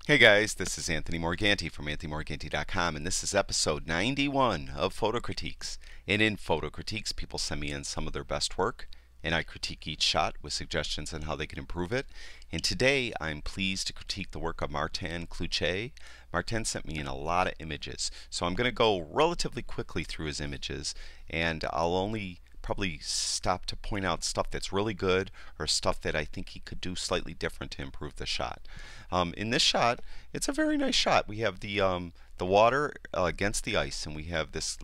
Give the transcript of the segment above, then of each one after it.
Hey guys, this is Anthony Morganti from anthonymorganti.com, and this is episode 91 of Photo Critiques. And in Photo Critiques, people send me in some of their best work, and I critique each shot with suggestions on how they can improve it. And today, I'm pleased to critique the work of Martin Cloutier. Martin sent me in a lot of images, so I'm going to go relatively quickly through his images, and I'll only probably stop to point out stuff that's really good or stuff that I think he could do slightly different to improve the shot. In this shot, it's a very nice shot. We have the water against the ice, and we have this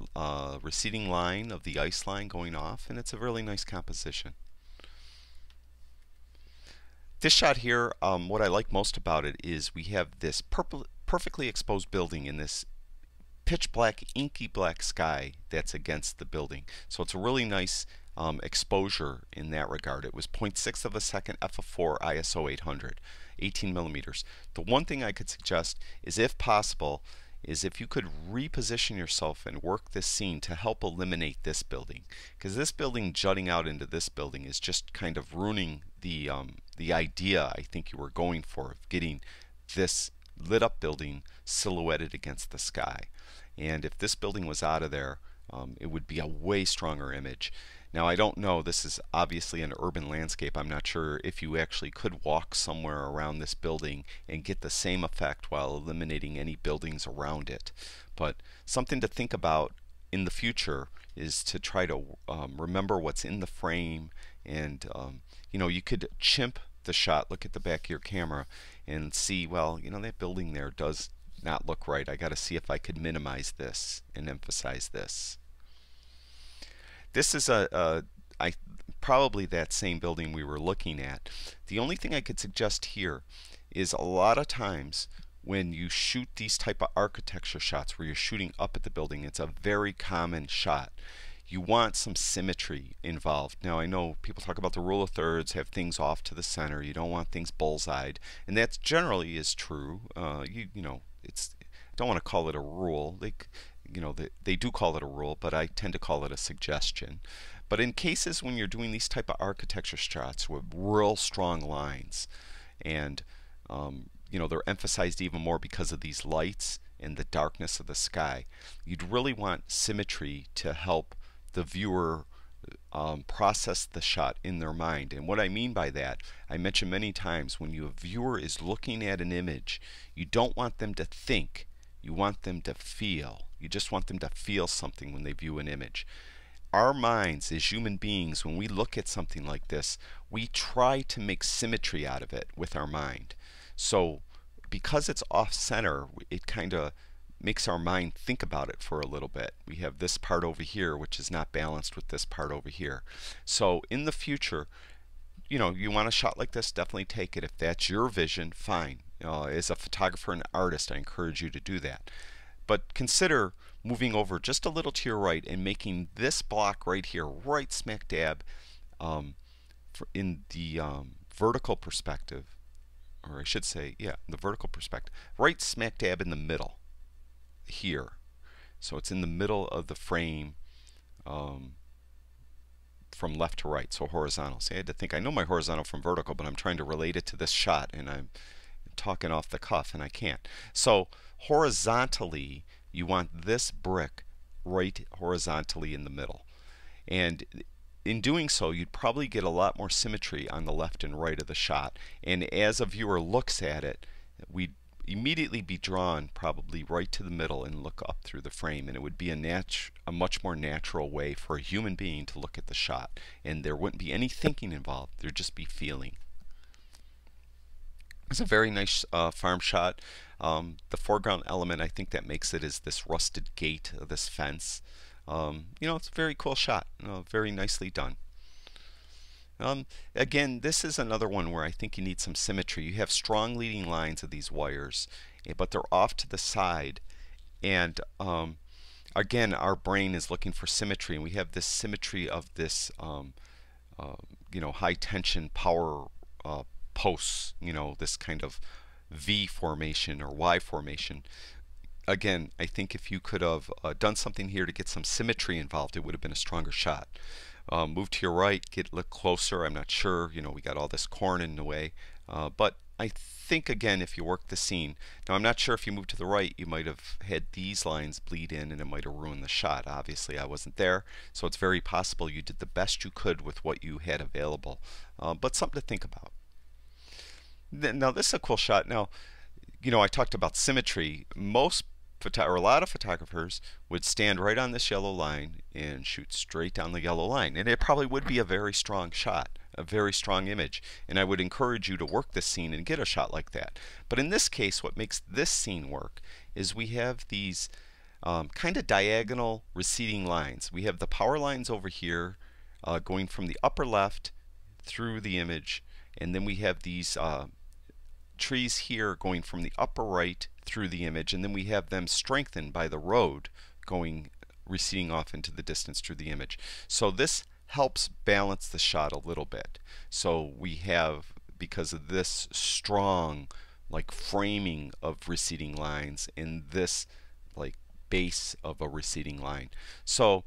receding line of the ice line going off, and it's a really nice composition. This shot here, what I like most about it is we have this perfectly exposed building in this pitch black, inky black sky that's against the building. So it's a really nice exposure in that regard. It was 0.6 of a second f/4 ISO 800, 18 millimeters. The one thing I could suggest is, if possible, is if you could reposition yourself and work this scene to help eliminate this building, because this building jutting out into this building is just kind of ruining the idea I think you were going for of getting this lit up building silhouetted against the sky. And if this building was out of there, it would be a way stronger image. Now, I don't know, this is obviously an urban landscape. I'm not sure if you actually could walk somewhere around this building and get the same effect while eliminating any buildings around it. But something to think about in the future is to try to remember what's in the frame. And you could chimp the shot, look at the back of your camera and see, well, that building there does not look right. I got to see if I could minimize this and emphasize this. This is probably that same building we were looking at. The only thing I could suggest here is, a lot of times when you shoot these type of architecture shots where you're shooting up at the building, it's a very common shot. You want some symmetry involved. Now, I know people talk about the rule of thirds, have things off to the center. You don't want things bullseyed, and that generally is true. It's, I don't want to call it a rule. They do call it a rule, but I tend to call it a suggestion. But in cases when you're doing these type of architecture shots with real strong lines, and they're emphasized even more because of these lights and the darkness of the sky, you'd really want symmetry to help the viewer process the shot in their mind. And what I mean by that, I mentioned many times, when a viewer is looking at an image, you don't want them to think, you want them to feel. You just want them to feel something when they view an image. Our minds as human beings, when we look at something like this, we try to make symmetry out of it with our mind. So because it's off center, it kind of makes our mind think about it for a little bit. We have this part over here which is not balanced with this part over here. So in the future, you want a shot like this, definitely take it. If that's your vision, fine. As a photographer and artist, I encourage you to do that. But consider moving over just a little to your right and making this block right here, right smack dab in the vertical perspective, or I should say, yeah, the vertical perspective, right smack dab in the middle here. So it's in the middle of the frame from left to right, so horizontal. See, I had to think, I know my horizontal from vertical, but I'm trying to relate it to this shot, and I'm talking off the cuff and I can't. So horizontally, you want this brick right horizontally in the middle. And in doing so, you'd probably get a lot more symmetry on the left and right of the shot. And as a viewer looks at it, we'd immediately be drawn probably right to the middle and look up through the frame, and it would be a much more natural way for a human being to look at the shot, and there wouldn't be any thinking involved. There'd just be feeling. It's a very nice farm shot. The foreground element, I think, that makes it is this rusted gate of this fence. It's a very cool shot, very nicely done. Again, this is another one where I think you need some symmetry. You have strong leading lines of these wires, but they're off to the side. And again, our brain is looking for symmetry, and we have this symmetry of this high tension power posts, this kind of V formation or Y formation. Again, I think if you could have done something here to get some symmetry involved, it would have been a stronger shot. Move to your right, look closer. I'm not sure, we got all this corn in the way, but I think again, if you work the scene, now I'm not sure if you moved to the right, you might have had these lines bleed in and it might have ruined the shot. Obviously, I wasn't there, so it's very possible you did the best you could with what you had available. But something to think about. Now, this is a cool shot. Now, I talked about symmetry. Or a lot of photographers would stand right on this yellow line and shoot straight down the yellow line, and it probably would be a very strong shot, a very strong image, and I would encourage you to work this scene and get a shot like that. But in this case, what makes this scene work is we have these kind of diagonal receding lines. We have the power lines over here going from the upper left through the image, and then we have these trees here going from the upper right through the image, and then we have them strengthened by the road going receding off into the distance through the image. So this helps balance the shot a little bit. So we have, because of this strong like framing of receding lines in this like base of a receding line. So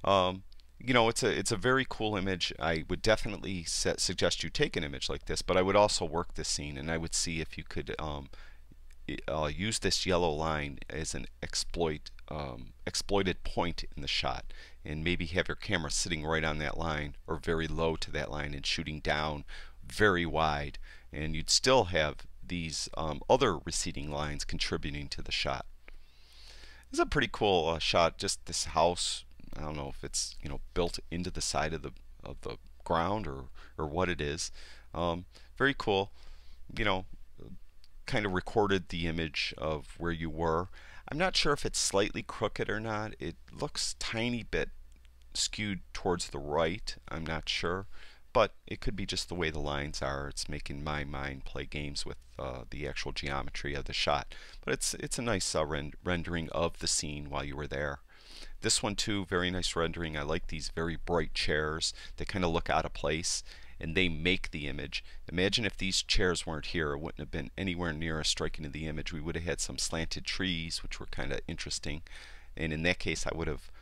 it's a very cool image. I would definitely suggest you take an image like this, but I would also work this scene, and I would see if you could use this yellow line as an exploited point in the shot, and maybe have your camera sitting right on that line or very low to that line and shooting down very wide, and you'd still have these other receding lines contributing to the shot. This is a pretty cool shot. Just this house. I don't know if it's built into the side of the ground or what it is. Very cool. You know, kind of recorded the image of where you were. I'm not sure if it's slightly crooked or not. It looks tiny bit skewed towards the right. I'm not sure, but it could be just the way the lines are. It's making my mind play games with the actual geometry of the shot. But it's a nice rendering of the scene while you were there. This one too, very nice rendering. I like these very bright chairs. They kind of look out of place, and they make the image. Imagine if these chairs weren't here, it wouldn't have been anywhere near as striking to the image. We would have had some slanted trees, which were kind of interesting. And in that case, I would have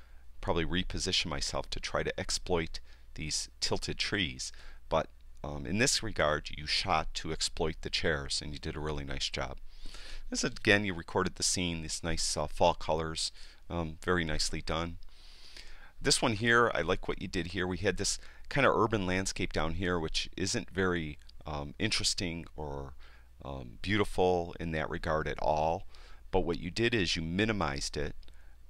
probably repositioned myself to try to exploit these tilted trees. But in this regard, you shot to exploit the chairs, and you did a really nice job. This again, you recorded the scene, these nice fall colors. Very nicely done. This one here, I like what you did here. We had this kind of urban landscape down here, which isn't very interesting or beautiful in that regard at all. But what you did is you minimized it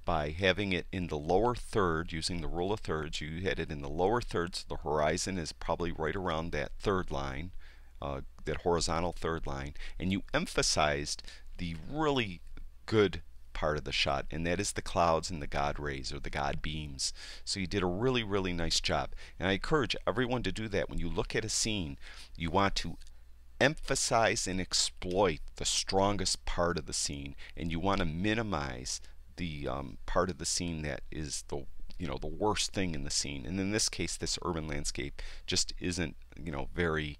by having it in the lower third, using the rule of thirds. You had it in the lower third, so the horizon is probably right around that third line, that horizontal third line, and you emphasized the really good part of the shot, and that is the clouds and the God rays or the God beams. So you did a really, really nice job, and I encourage everyone to do that. When you look at a scene, you want to emphasize and exploit the strongest part of the scene, and you want to minimize the part of the scene that is the the worst thing in the scene. And in this case, this urban landscape just isn't very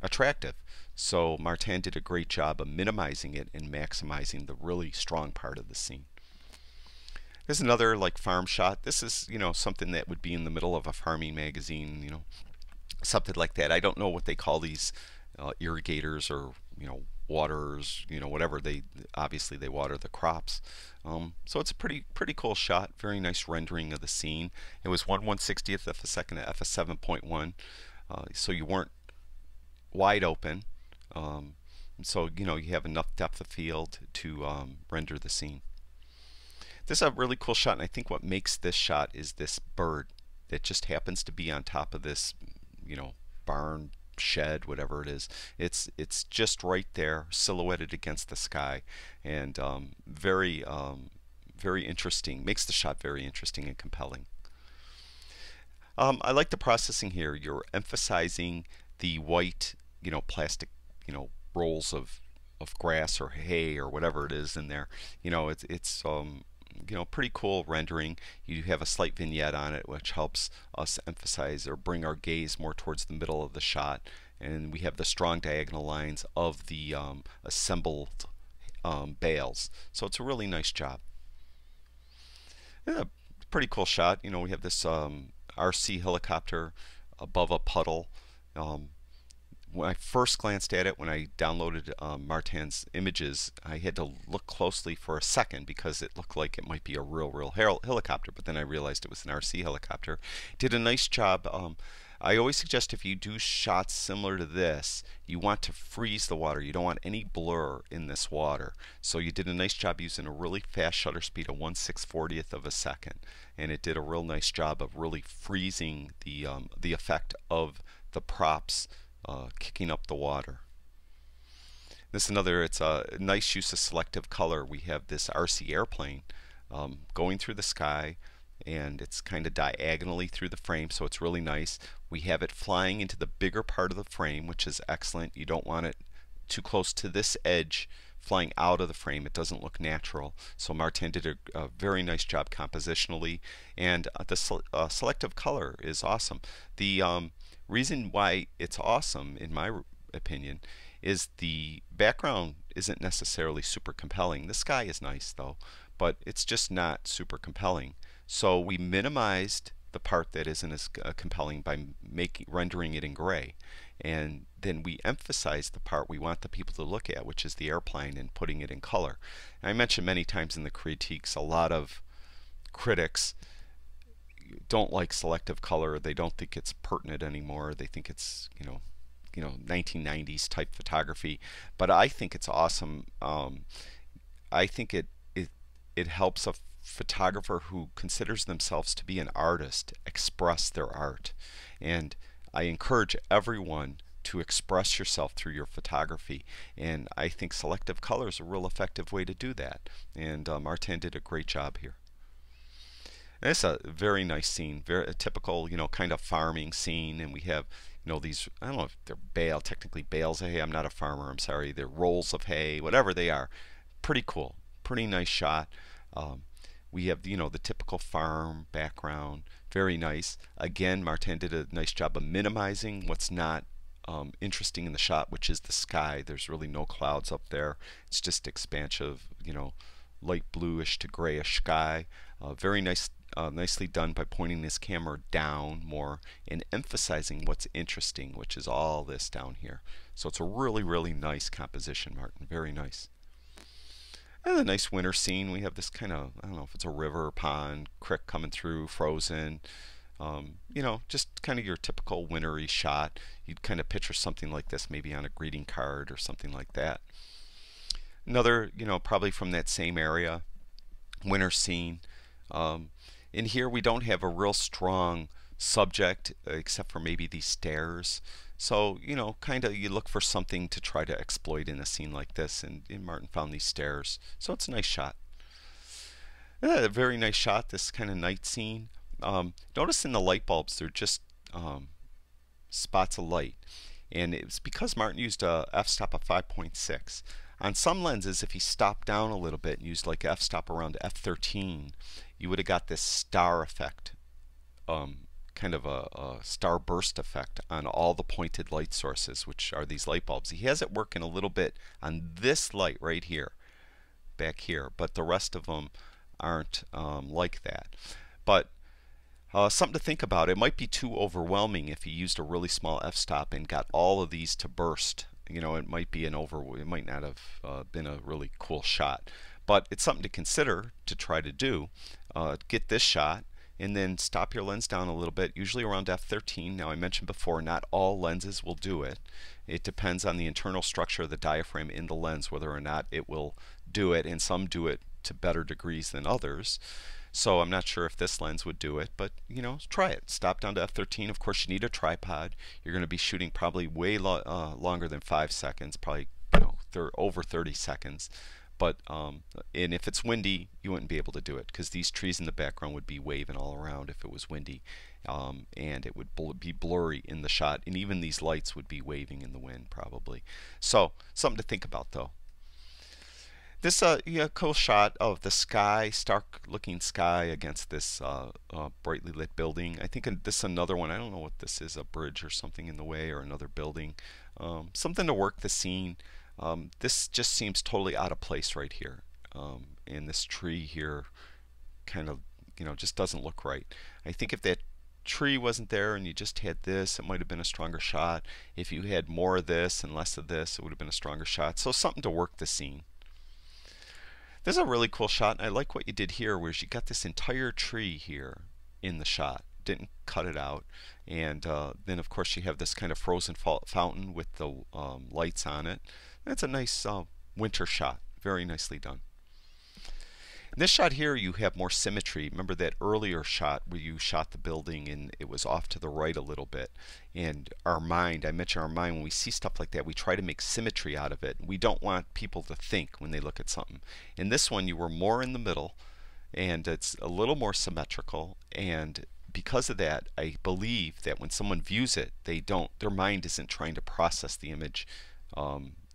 attractive. So Martin did a great job of minimizing it and maximizing the really strong part of the scene. There's another like farm shot. This is something that would be in the middle of a farming magazine, something like that. I don't know what they call these irrigators or waters, whatever. They obviously they water the crops. So it's a pretty cool shot. Very nice rendering of the scene. It was 1/160th of a second at f7.1, so you weren't wide open. So you have enough depth of field to render the scene. This is a really cool shot, and I think what makes this shot is this bird that just happens to be on top of this barn, shed, whatever it is. It's just right there, silhouetted against the sky, and very interesting. Makes the shot very interesting and compelling. I like the processing here. You're emphasizing the white plastic rolls of grass or hay or whatever it is in there. It's pretty cool rendering. You have a slight vignette on it, which helps us emphasize or bring our gaze more towards the middle of the shot. And we have the strong diagonal lines of the assembled bales. So it's a really nice job. Yeah, pretty cool shot. We have this RC helicopter above a puddle. when I first glanced at it, when I downloaded Martin's images, I had to look closely for a second because it looked like it might be a real helicopter, but then I realized it was an RC helicopter. Did a nice job. I always suggest if you do shots similar to this, you want to freeze the water. You don't want any blur in this water. So you did a nice job using a really fast shutter speed of 1/640th of a second, and it did a real nice job of really freezing the effect of the props kicking up the water. This is another, it's a nice use of selective color. We have this RC airplane going through the sky, and it's kind of diagonally through the frame, so it's really nice. We have it flying into the bigger part of the frame, which is excellent. You don't want it too close to this edge flying out of the frame. It doesn't look natural. So Martin did a very nice job compositionally, and the selective color is awesome. The reason why it's awesome, in my opinion, is the background isn't necessarily super compelling. The sky is nice though, but it's just not super compelling. So we minimized the part that isn't as compelling by rendering it in gray, and then we emphasize the part we want the people to look at, which is the airplane, and putting it in color. And I mentioned many times in the critiques, a lot of critics don't like selective color. They don't think it's pertinent anymore. They think it's 1990s type photography, but I think it's awesome. I think it helps a photographer who considers themselves to be an artist express their art, and I encourage everyone to express yourself through your photography, and I think selective color is a real effective way to do that, and Martin did a great job here. And it's a very nice scene, very a typical, kind of farming scene, and we have, these, I don't know if they're technically bales of hay. I'm not a farmer, I'm sorry. They're rolls of hay, whatever they are. Pretty cool, pretty nice shot. We have, the typical farm background, very nice. Again, Martin did a nice job of minimizing what's not interesting in the shot, which is the sky. There's really no clouds up there. It's just expansive, light bluish to grayish sky. Very nice. Nicely done by pointing this camera down more and emphasizing what's interesting, which is all this down here. So it's a really nice composition, Martin. Very nice. And a nice winter scene. We have this kind of, I don't know if it's a river or pond, creek coming through, frozen. Just kind of your typical wintry shot. You'd kind of picture something like this maybe on a greeting card or something like that. Another, probably from that same area, winter scene. In here we don't have a real strong subject except for maybe these stairs. So, kind of you look for something to try to exploit in a scene like this, and Martin found these stairs. So it's a nice shot. A very nice shot, this kind of night scene. Notice in the light bulbs they're just spots of light. And it's because Martin used a f-stop of 5.6. On some lenses, if he stopped down a little bit and used like f-stop around f13, you would have got this star effect, kind of a star burst effect on all the pointed light sources, which are these light bulbs. He has it working a little bit on this light right here, back here, but the rest of them aren't like that. But something to think about. It might be too overwhelming if he used a really small f-stop and got all of these to burst. It might be it might not have been a really cool shot, but it's something to consider to try to do. Get this shot and then stop your lens down a little bit, usually around f13. Now I mentioned before, not all lenses will do it. It depends on the internal structure of the diaphragm in the lens whether or not it will do it, and some do it to better degrees than others. So I'm not sure if this lens would do it, but try it. Stop down to f13. Of course, you need a tripod. You're going to be shooting probably way longer than 5 seconds, probably over 30 seconds. But and if it's windy, you wouldn't be able to do it because these trees in the background would be waving all around if it was windy, and it would be blurry in the shot, and even these lights would be waving in the wind probably. So something to think about though. This cool shot of the sky, stark looking sky against this brightly lit building. I think this is another one. I don't know what this is, a bridge or something in the way, or another building. Something to work the scene. This just seems totally out of place right here. And this tree here kind of, just doesn't look right. I think if that tree wasn't there and you just had this, it might have been a stronger shot. If you had more of this and less of this, it would have been a stronger shot. So something to work the scene. This is a really cool shot, and I like what you did here, where you got this entire tree here in the shot. Didn't cut it out. And then, of course, you have this kind of frozen fountain with the lights on it. That's a nice winter shot. Very nicely done. In this shot here, you have more symmetry. Remember that earlier shot where you shot the building and it was off to the right a little bit. And our mind, I mentioned our mind, when we see stuff like that, we try to make symmetry out of it. We don't want people to think when they look at something. In this one, you were more in the middle, and it's a little more symmetrical. And because of that, I believe that when someone views it, their mind isn't trying to process the image.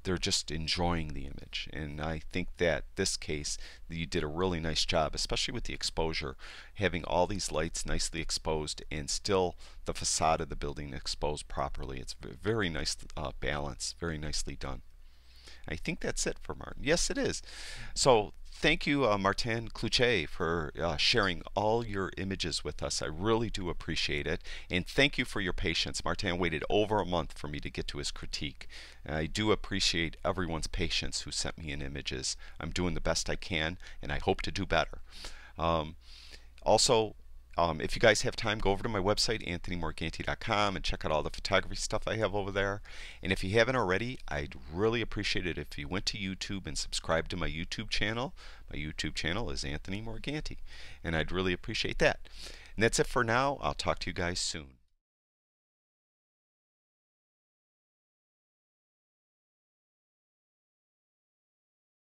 They're just enjoying the image. And I think that this case, you did a really nice job, especially with the exposure, having all these lights nicely exposed and still the facade of the building exposed properly. It's very nice balance, very nicely done. I think that's it for Martin. Yes, it is. So thank you, Martin Cloutier, for sharing all your images with us. I really do appreciate it. And thank you for your patience. Martin waited over a month for me to get to his critique. And I do appreciate everyone's patience who sent me in images. I'm doing the best I can, and I hope to do better. Also, if you guys have time, go over to my website, anthonymorganti.com, and check out all the photography stuff I have over there. And if you haven't already, I'd really appreciate it if you went to YouTube and subscribed to my YouTube channel. My YouTube channel is Anthony Morganti, and I'd really appreciate that. And that's it for now. I'll talk to you guys soon.